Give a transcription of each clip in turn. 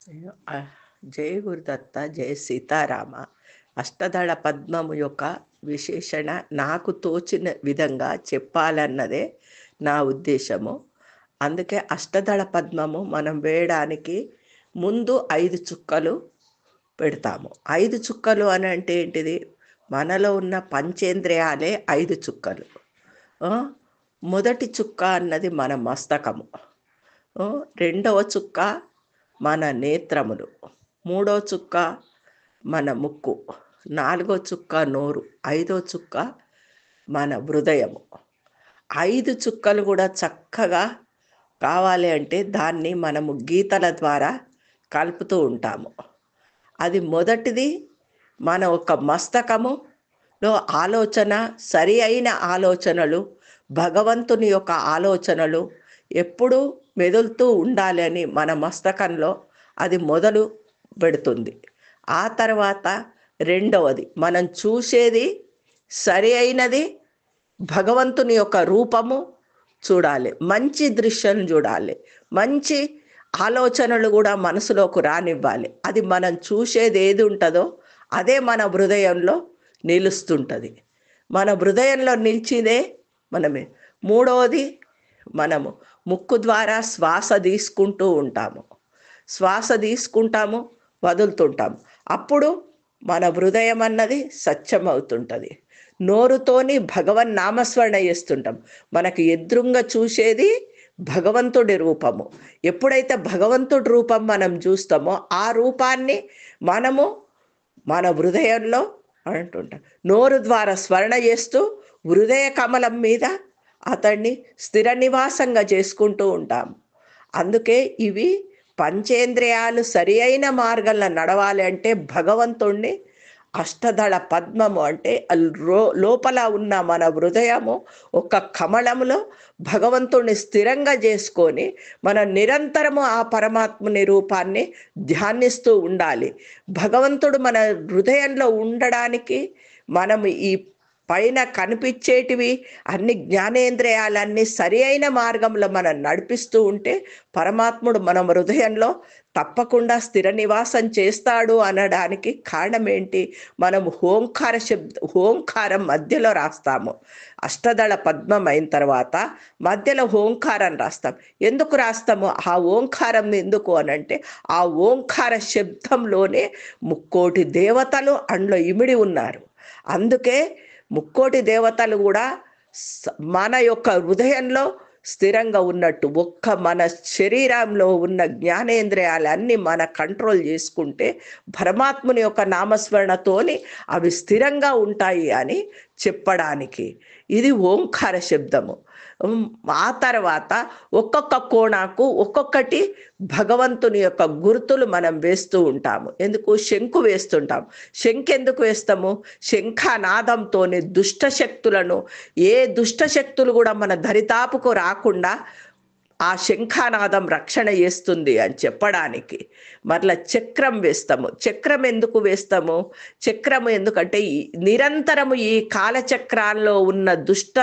అయ్యో! జై గురుదత్త, జై సీతారామ. అష్టదళ పద్మము యొక్క విశేషణ నాకు తోచిన విధంగా చెప్పాలన్నదే నా ఉద్దేశము. అందుకే అష్టదళ పద్మము మనం వేయడానికి ముందు 5 చుక్కలు పెడతాము. 5 చుక్కలు అని అంటే ఏంటిది? మనలో ఉన్న పంచేంద్రియాలే 5 చుక్కలు. ఆ! మొదటి చుక్క అన్నది మన మస్తకము. రెండవ చుక్క మన నేత్రములు, మూడో చుక్క మన ముక్కు, నాలుగో చుక్క నోరు, ఐదో చుక్క మన హృదయము. 5 చుక్కలు కూడా చక్కగా కావాలి అంటే దాన్ని మనము గీతల ద్వారా కలుపుతూ ఉంటాము. అది మొదటిది మన ఒక మస్తకములో ఆలోచన, సరి అయిన ఆలోచనలు, భగవంతుని యొక్క ఆలోచనలు ఎప్పుడూ మెదులుతూ ఉండాలి అని మన మస్తకంలో అది మొదలు పెడుతుంది. ఆ తర్వాత రెండవది మనం చూసేది సరి అయినది, భగవంతుని యొక్క రూపము చూడాలి, మంచి దృశ్యం చూడాలి, మంచి ఆలోచనలు కూడా మనసులోకి రానివ్వాలి. అది మనం చూసేది ఏది ఉంటుందో అదే మన హృదయంలో నిలుస్తుంటుంది. మన హృదయంలో నిలిచిదే మనమే. మూడవది, మనము ముక్కు ద్వారా శ్వాస తీసుకుంటూ ఉంటాము, శ్వాస తీసుకుంటాము, వదులుతుంటాము. అప్పుడు మన హృదయం అన్నది స్వచ్ఛమవుతుంటుంది. నోరుతోని భగవన్ నామస్మరణ చేస్తుంటాం. మనకు ఎదురుంగా చూసేది భగవంతుడి రూపము. ఎప్పుడైతే భగవంతుడి రూపం మనం చూస్తామో ఆ రూపాన్ని మనము మన హృదయంలో అంటుంటాం. నోరు ద్వారా స్మరణ చేస్తూ హృదయ కమలం మీద అతన్ని స్థిర నివాసంగా చేసుకుంటూ ఉంటాం. అందుకే ఇవి పంచేంద్రియాలు సరి అయిన మార్గంలో నడవాలి అంటే భగవంతుణ్ణి అష్టదళ పద్మము అంటే లోపల ఉన్న మన హృదయము ఒక కమలములో భగవంతుణ్ణి స్థిరంగా చేసుకొని మనం నిరంతరము ఆ పరమాత్మని రూపాన్ని ధ్యానిస్తూ ఉండాలి. భగవంతుడు మన హృదయంలో ఉండడానికి మనం ఈ పైన కనిపించేటివి అన్ని జ్ఞానేంద్రియాలన్నీ సరి అయిన మార్గంలో మనం నడిపిస్తూ ఉంటే పరమాత్ముడు మన హృదయంలో తప్పకుండా స్థిర నివాసం చేస్తాడు అనడానికి కారణం ఏంటి? మనం ఓంకారం మధ్యలో రాస్తాము. అష్టదళ పద్మం అయిన తర్వాత మధ్యలో ఓంకారం రాస్తాం. ఎందుకు రాస్తాము ఆ ఓంకారం? ఎందుకు అనంటే ఆ ఓంకార శబ్దంలోనే ముక్కోటి దేవతలు అందులో ఇమిడి ఉన్నారు. అందుకే ముక్కోటి దేవతలు కూడా మన యొక్క హృదయంలో స్థిరంగా ఉన్నట్టు ఒక్క మన శరీరంలో ఉన్న జ్ఞానేంద్రియాలన్నీ మన కంట్రోల్ చేసుకుంటే పరమాత్ముని యొక్క నామస్మరణతోని అవి స్థిరంగా ఉంటాయి అని చెప్పడానికి ఇది ఓంకార శబ్దము. ఆ తర్వాత ఒక్కొక్క కోణకు ఒక్కొక్కటి భగవంతుని యొక్క గుర్తులు మనం వేస్తూ ఉంటాము. ఎందుకు? శంకు వేస్తుంటాం. శంఖు ఎందుకు వేస్తాము? శంఖనాదంతోనే దుష్ట శక్తులను, ఏ దుష్ట శక్తులు కూడా మన దరిదాపుకు రాకుండా ఆ శంఖానాదం రక్షణ చేస్తుంది అని చెప్పడానికి. మరలా చక్రం వేస్తాము. చక్రం ఎందుకు వేస్తాము? చక్రము ఎందుకంటే నిరంతరము ఈ కాలచక్రాల్లో ఉన్న దుష్ట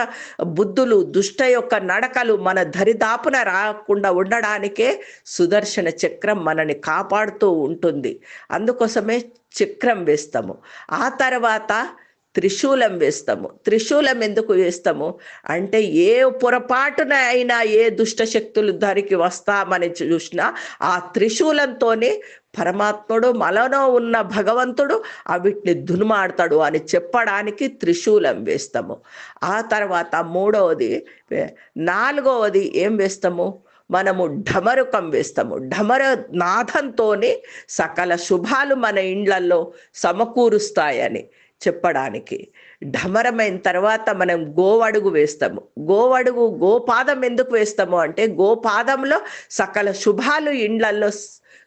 బుద్ధులు, దుష్ట యొక్క నడకలు మన దరిదాపున రాకుండా ఉండడానికే సుదర్శన చక్రం మనని కాపాడుతూ ఉంటుంది. అందుకోసమే చక్రం వేస్తాము. ఆ తర్వాత త్రిశూలం వేస్తాము. త్రిశూలం ఎందుకు వేస్తాము అంటే ఏ పొరపాటున అయినా ఏ దుష్ట శక్తులు దారికి వస్తామని చూసినా ఆ త్రిశూలంతోనే పరమాత్ముడు మనలో ఉన్న భగవంతుడు వీటిని దునుమాడతాడు అని చెప్పడానికి త్రిశూలం వేస్తాము. ఆ తర్వాత మూడవది, నాలుగవది ఏం వేస్తాము? మనము ఢమరుకం వేస్తాము. ఢమర నాదంతోనే సకల శుభాలు మన ఇండ్లల్లో సమకూరుస్తాయని చెప్పడానికి. ఢమరమైన తర్వాత మనం గోవడుగు వేస్తాము. గోపాదం ఎందుకు వేస్తాము అంటే గోపాదంలో సకల శుభాలు ఇండ్లల్లో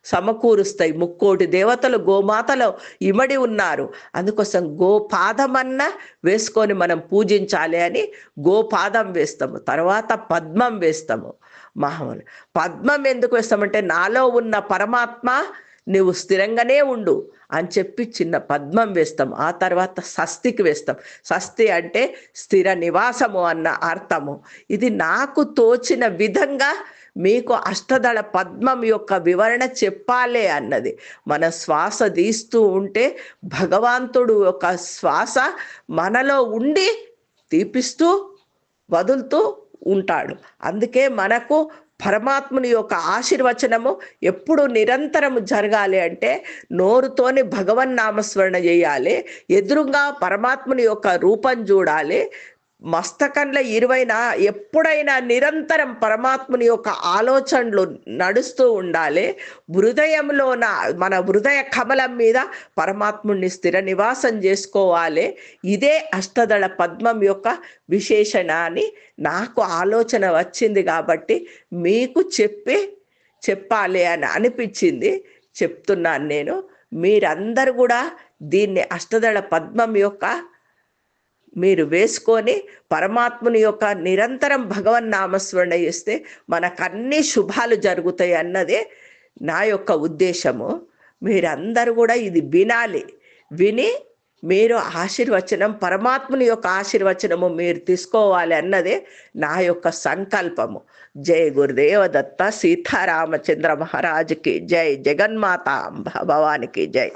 సమకూరుస్తాయి. ముక్కోటి దేవతలు గోమాతలో ఇమడి ఉన్నారు. అందుకోసం గోపాదమన్న వేసుకొని మనం పూజించాలి అని గోపాదం వేస్తాము. తర్వాత పద్మం వేస్తాము. మామూలు పద్మం ఎందుకు వేస్తామంటే నాలో ఉన్న పరమాత్మ నువ్వు స్థిరంగానే ఉండు అని చెప్పి చిన్న పద్మం వేస్తాం. ఆ తర్వాత స్వస్తికి వేస్తాం. స్వస్తి అంటే స్థిర నివాసము అన్న అర్థము. ఇది నాకు తోచిన విధంగా మీకు అష్టదళ పద్మం యొక్క వివరణ చెప్పాలి అన్నది. మన శ్వాస తీస్తూ ఉంటే భగవంతుడు యొక్క శ్వాస మనలో ఉండి తీపిస్తూ వదులుతూ ఉంటాడు. అందుకే మనకు పరమాత్ముని యొక్క ఆశీర్వచనము ఎప్పుడు నిరంతరము జరగాలి అంటే నోరుతోని భగవన్నామస్మరణ చేయాలి, ఎదురుగా పరమాత్ముని యొక్క రూపం చూడాలి, మస్తకంలో 20 ఎప్పుడైనా నిరంతరం పరమాత్ముని యొక్క ఆలోచనలు నడుస్తూ ఉండాలి. హృదయంలోన మన హృదయ కమలం మీద పరమాత్ముని స్థిర నివాసం చేసుకోవాలి. ఇదే అష్టదళ పద్మం యొక్క విశేషణ అని నాకు ఆలోచన వచ్చింది కాబట్టి మీకు చెప్పాలి అని అనిపించింది, చెప్తున్నాను నేను. మీరందరూ కూడా దీన్ని అష్టదళ పద్మం యొక్క మీరు వేసుకొని పరమాత్ముని యొక్క నిరంతరం భగవన్నామస్మరణ చేస్తే మనకన్నీ శుభాలు జరుగుతాయి అన్నదే నా యొక్క ఉద్దేశము. మీరందరూ కూడా ఇది వినాలి, విని మీరు ఆశీర్వచనం, పరమాత్ముని యొక్క ఆశీర్వచనము మీరు తీసుకోవాలి అన్నదే నా యొక్క సంకల్పము. జై గురుదేవ దత్త. సీతారామచంద్ర మహారాజుకి జై. జగన్మాత భవానికి జై.